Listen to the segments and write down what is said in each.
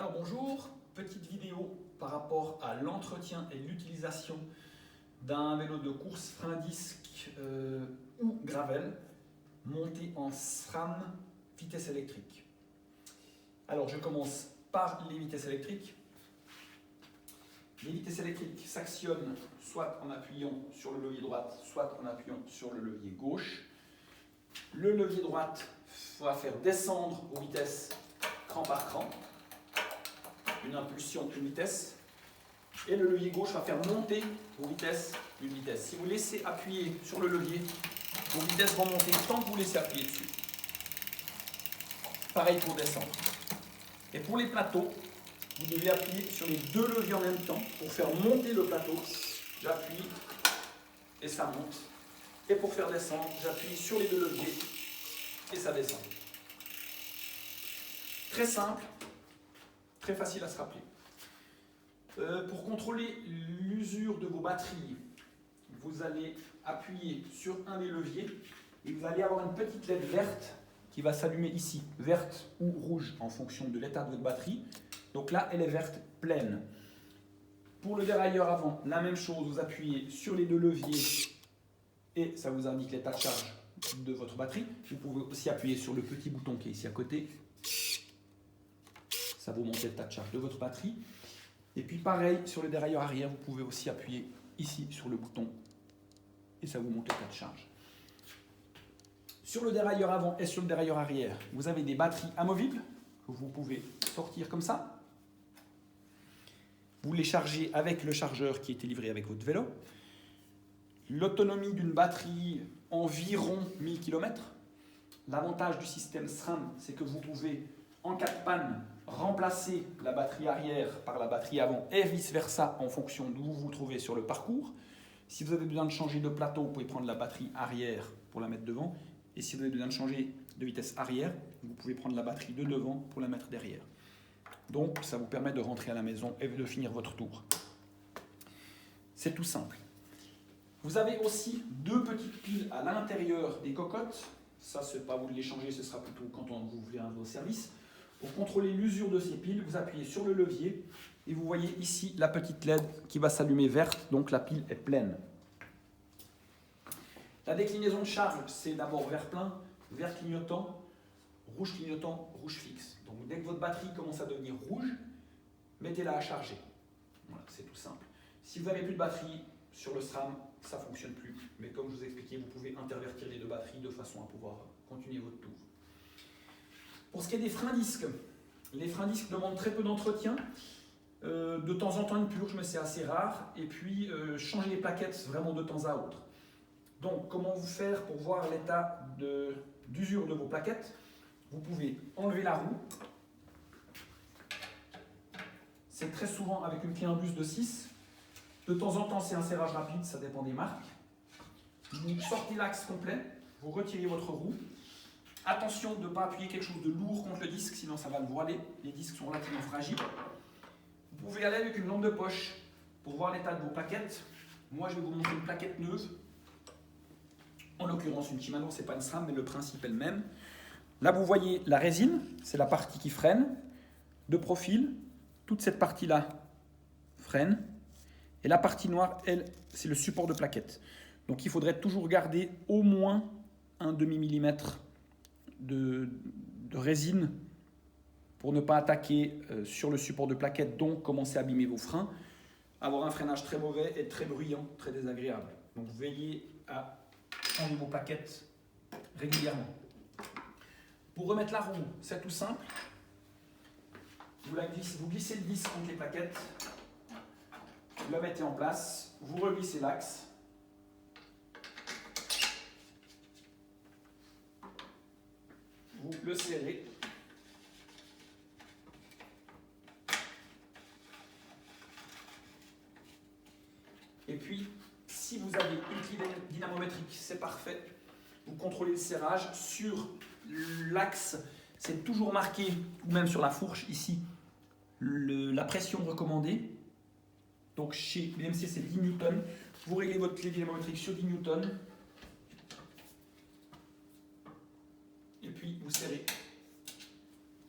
Alors bonjour, petite vidéo par rapport à l'entretien et l'utilisation d'un vélo de course frein disque ou gravel monté en SRAM vitesse électrique. Alors je commence par les vitesses électriques. Les vitesses électriques s'actionnent soit en appuyant sur le levier droite, soit en appuyant sur le levier gauche. Le levier droite va faire descendre vos vitesses cran par cran, une impulsion, une vitesse, et le levier gauche va faire monter vos vitesses d'une vitesse. Si vous laissez appuyer sur le levier, vos vitesses vont monter tant que vous laissez appuyer dessus. Pareil pour descendre. Et pour les plateaux, vous devez appuyer sur les deux leviers en même temps pour faire monter le plateau. J'appuie et ça monte. Et pour faire descendre, j'appuie sur les deux leviers et ça descend. Très simple, très facile à se rappeler. Pour contrôler l'usure de vos batteries, vous allez appuyer sur un des leviers et vous allez avoir une petite LED verte qui va s'allumer ici, verte ou rouge en fonction de l'état de votre batterie. Donc là, elle est verte pleine. Pour le dérailleur avant, la même chose, vous appuyez sur les deux leviers et ça vous indique l'état de charge de votre batterie. Vous pouvez aussi appuyer sur le petit bouton qui est ici à côté. Ça vous montre l'état de charge de votre batterie. Et puis pareil, sur le dérailleur arrière, vous pouvez aussi appuyer ici sur le bouton et ça vous montre l'état de charge. Sur le dérailleur avant et sur le dérailleur arrière, vous avez des batteries amovibles que vous pouvez sortir comme ça. Vous les chargez avec le chargeur qui a été livré avec votre vélo. L'autonomie d'une batterie, environ 1000 km. L'avantage du système SRAM, c'est que vous pouvez, en cas de panne, remplacer la batterie arrière par la batterie avant et vice-versa en fonction d'où vous vous trouvez sur le parcours. Si vous avez besoin de changer de plateau, vous pouvez prendre la batterie arrière pour la mettre devant. Et si vous avez besoin de changer de vitesse arrière, vous pouvez prendre la batterie de devant pour la mettre derrière. Donc, ça vous permet de rentrer à la maison et de finir votre tour. C'est tout simple. Vous avez aussi deux petites piles à l'intérieur des cocottes. Ça, ce n'est pas vous de les changer, ce sera plutôt quand vous voulez un de vos services. Pour contrôler l'usure de ces piles, vous appuyez sur le levier et vous voyez ici la petite LED qui va s'allumer verte, donc la pile est pleine. La déclinaison de charge, c'est d'abord vert plein, vert clignotant, rouge fixe. Donc dès que votre batterie commence à devenir rouge, mettez-la à charger. Voilà, c'est tout simple. Si vous n'avez plus de batterie sur le SRAM, ça ne fonctionne plus. Mais comme je vous ai expliqué, vous pouvez intervertir les deux batteries de façon à pouvoir continuer votre tour. Pour ce qui est des freins disques, les freins disques demandent très peu d'entretien. De temps en temps une purge, mais c'est assez rare. Et puis changer les plaquettes vraiment de temps à autre. Donc comment vous faire pour voir l'état d'usure de vos plaquettes? Vous pouvez enlever la roue. C'est très souvent avec une clé imbus de 6. De temps en temps, c'est un serrage rapide, ça dépend des marques. Vous sortez l'axe complet, vous retirez votre roue. Attention de ne pas appuyer quelque chose de lourd contre le disque, sinon ça va le voiler. Les disques sont relativement fragiles. Vous pouvez aller avec une lampe de poche pour voir l'état de vos plaquettes. Moi, je vais vous montrer une plaquette neuve. En l'occurrence, une Shimano, ce n'est pas une SRAM, mais le principe est le même. Là, vous voyez la résine, c'est la partie qui freine. De profil, toute cette partie-là freine. Et la partie noire, elle, c'est le support de plaquette. Donc, il faudrait toujours garder au moins un demi-millimètre de résine pour ne pas attaquer sur le support de plaquette, donc commencer à abîmer vos freins. Avoir un freinage très mauvais et très bruyant, très désagréable. Donc, veillez à changer vos plaquettes régulièrement. Pour remettre la roue, c'est tout simple. Vous glissez le disque contre les plaquettes, vous la mettez en place, vous reglissez l'axe. Vous le serrez. Et puis, si vous avez une clé dynamométrique, c'est parfait. Vous contrôlez le serrage sur l'axe. C'est toujours marqué, ou même sur la fourche ici, la pression recommandée. Donc chez BMC, c'est 10 newtons. Vous réglez votre clé dynamométrique sur 10 newtons. Et puis vous serrez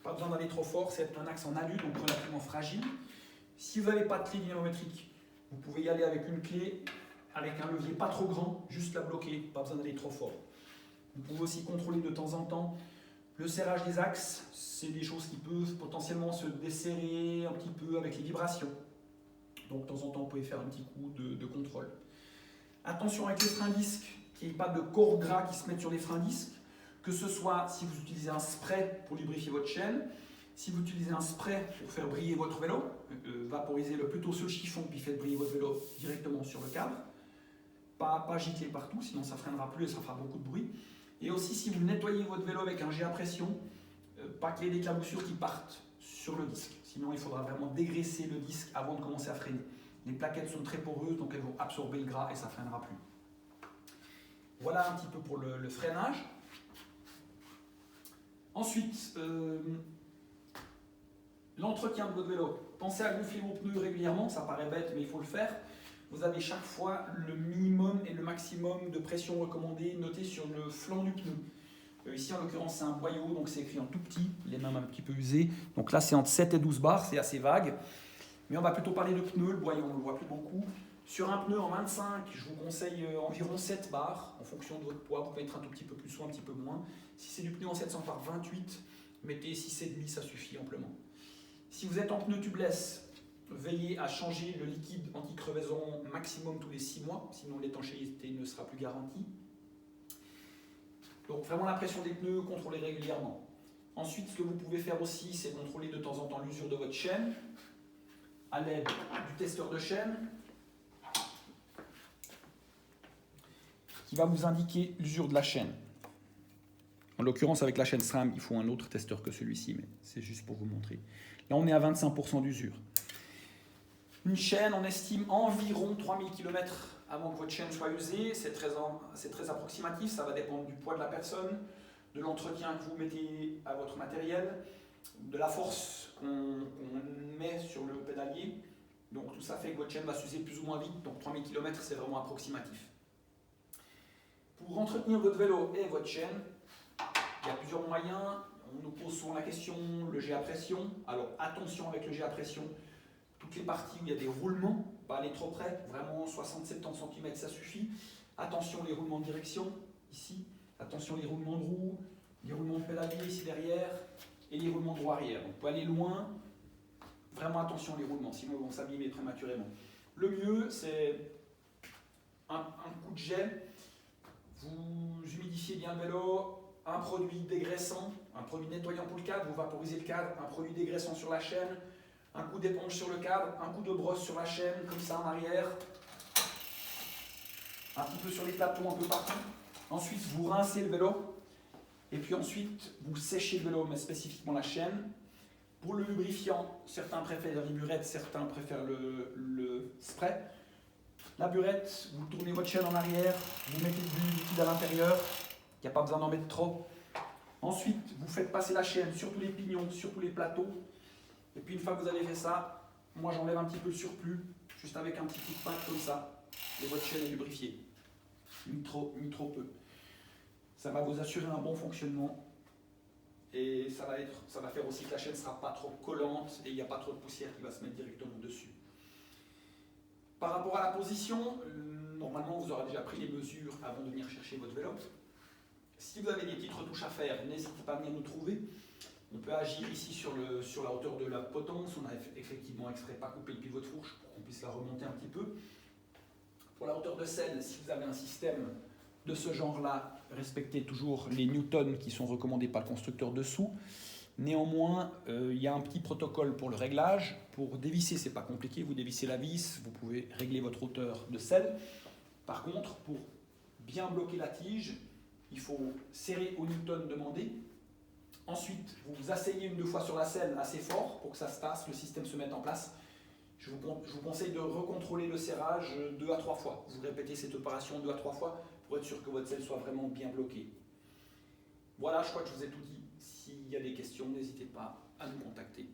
Pas besoin d'aller trop fort, c'est un axe en alu, donc relativement fragile. Si vous n'avez pas de clé dynamométrique, vous pouvez y aller avec une clé, avec un levier pas trop grand, juste la bloquer, pas besoin d'aller trop fort. Vous pouvez aussi contrôler de temps en temps le serrage des axes, c'est des choses qui peuvent potentiellement se desserrer un petit peu avec les vibrations. Donc de temps en temps, vous pouvez faire un petit coup de contrôle. Attention avec les freins disques, qu'il n'y ait pas de corps gras qui se mettent sur les freins disques, que ce soit si vous utilisez un spray pour lubrifier votre chaîne, si vous utilisez un spray pour faire briller votre vélo, vaporisez-le plutôt sur le chiffon puis faites briller votre vélo directement sur le cadre. Pas gicler partout, sinon ça ne freinera plus et ça fera beaucoup de bruit. Et aussi si vous nettoyez votre vélo avec un jet à pression, pas qu'il y ait des éclaboussures qui partent sur le disque. Sinon il faudra vraiment dégraisser le disque avant de commencer à freiner. Les plaquettes sont très poreuses, donc elles vont absorber le gras et ça ne freinera plus. Voilà un petit peu pour le freinage. Ensuite, l'entretien de votre vélo. Pensez à gonfler vos pneus régulièrement, ça paraît bête mais il faut le faire. Vous avez chaque fois le minimum et le maximum de pression recommandée noté sur le flanc du pneu. Ici en l'occurrence c'est un boyau, donc c'est écrit en tout petit, il est même un petit peu usé. Donc là c'est entre 7 et 12 bars, c'est assez vague. Mais on va plutôt parler de pneus, le boyau on ne le voit plus beaucoup. Sur un pneu en 25, je vous conseille environ 7 bars en fonction de votre poids. Vous pouvez mettre un tout petit peu plus ou un petit peu moins. Si c'est du pneu en 700 par 28, mettez 6,5, ça suffit amplement. Si vous êtes en pneu tubeless, veillez à changer le liquide anti-crevaison maximum tous les 6 mois, sinon l'étanchéité ne sera plus garantie. Donc vraiment la pression des pneus, contrôlez régulièrement. Ensuite, ce que vous pouvez faire aussi, c'est contrôler de temps en temps l'usure de votre chaîne à l'aide du testeur de chaîne qui va vous indiquer l'usure de la chaîne. En l'occurrence, avec la chaîne SRAM, il faut un autre testeur que celui-ci, mais c'est juste pour vous montrer. Là, on est à 25% d'usure. Une chaîne, on estime environ 3000 km avant que votre chaîne soit usée. C'est très approximatif, ça va dépendre du poids de la personne, de l'entretien que vous mettez à votre matériel, de la force qu'on met sur le pédalier. Donc tout ça fait que votre chaîne va s'user plus ou moins vite, donc 3000 km c'est vraiment approximatif. Pour entretenir votre vélo et votre chaîne, il y a plusieurs moyens. On nous pose souvent la question, le jet à pression. Alors attention avec le jet à pression. Toutes les parties où il y a des roulements, pas aller trop près, vraiment 60-70 cm ça suffit. Attention les roulements de direction, ici. Attention les roulements de roue, les roulements de pédalier ici derrière et les roulements de roue arrière. Donc on peut aller loin, vraiment attention les roulements, sinon ils vont s'abîmer prématurément. Le mieux c'est un coup de jet, vous humidifiez bien le vélo, un produit dégraissant, un produit nettoyant pour le cadre, vous vaporisez le cadre, un produit dégraissant sur la chaîne, un coup d'éponge sur le cadre, un coup de brosse sur la chaîne, comme ça en arrière, un petit peu sur les plateaux, un peu partout. Ensuite, vous rincez le vélo, et puis ensuite, vous séchez le vélo, mais spécifiquement la chaîne. Pour le lubrifiant, certains préfèrent les burettes, certains préfèrent le spray. La burette, vous tournez votre chaîne en arrière, vous mettez du liquide à l'intérieur, il n'y a pas besoin d'en mettre trop. Ensuite, vous faites passer la chaîne sur tous les pignons, sur tous les plateaux. Et puis une fois que vous avez fait ça, moi j'enlève un petit peu le surplus, juste avec un petit coup de pince comme ça, et votre chaîne est lubrifiée. Ni trop peu. Ça va vous assurer un bon fonctionnement. Et ça va faire aussi que la chaîne ne sera pas trop collante et il n'y a pas trop de poussière qui va se mettre directement dessus. Par rapport à la position, normalement vous aurez déjà pris les mesures avant de venir chercher votre vélo. Si vous avez des petites retouches à faire, n'hésitez pas à venir nous trouver. On peut agir ici sur la hauteur de la potence. On a effectivement exprès pas coupé le pivot de fourche pour qu'on puisse la remonter un petit peu. Pour la hauteur de selle, si vous avez un système de ce genre-là, respectez toujours les newtons qui sont recommandés par le constructeur dessous. Néanmoins, il y a un petit protocole pour le réglage. Pour dévisser, c'est pas compliqué. Vous dévissez la vis, vous pouvez régler votre hauteur de selle. Par contre, pour bien bloquer la tige, il faut serrer au newton demandé. Ensuite, vous vous asseyez 1-2 fois sur la selle assez fort pour que ça se tasse, le système se mette en place. Je vous conseille de recontrôler le serrage 2 à 3 fois. Vous répétez cette opération 2 à 3 fois pour être sûr que votre selle soit vraiment bien bloquée. Voilà, je crois que je vous ai tout dit. S'il y a des questions, n'hésitez pas à nous contacter.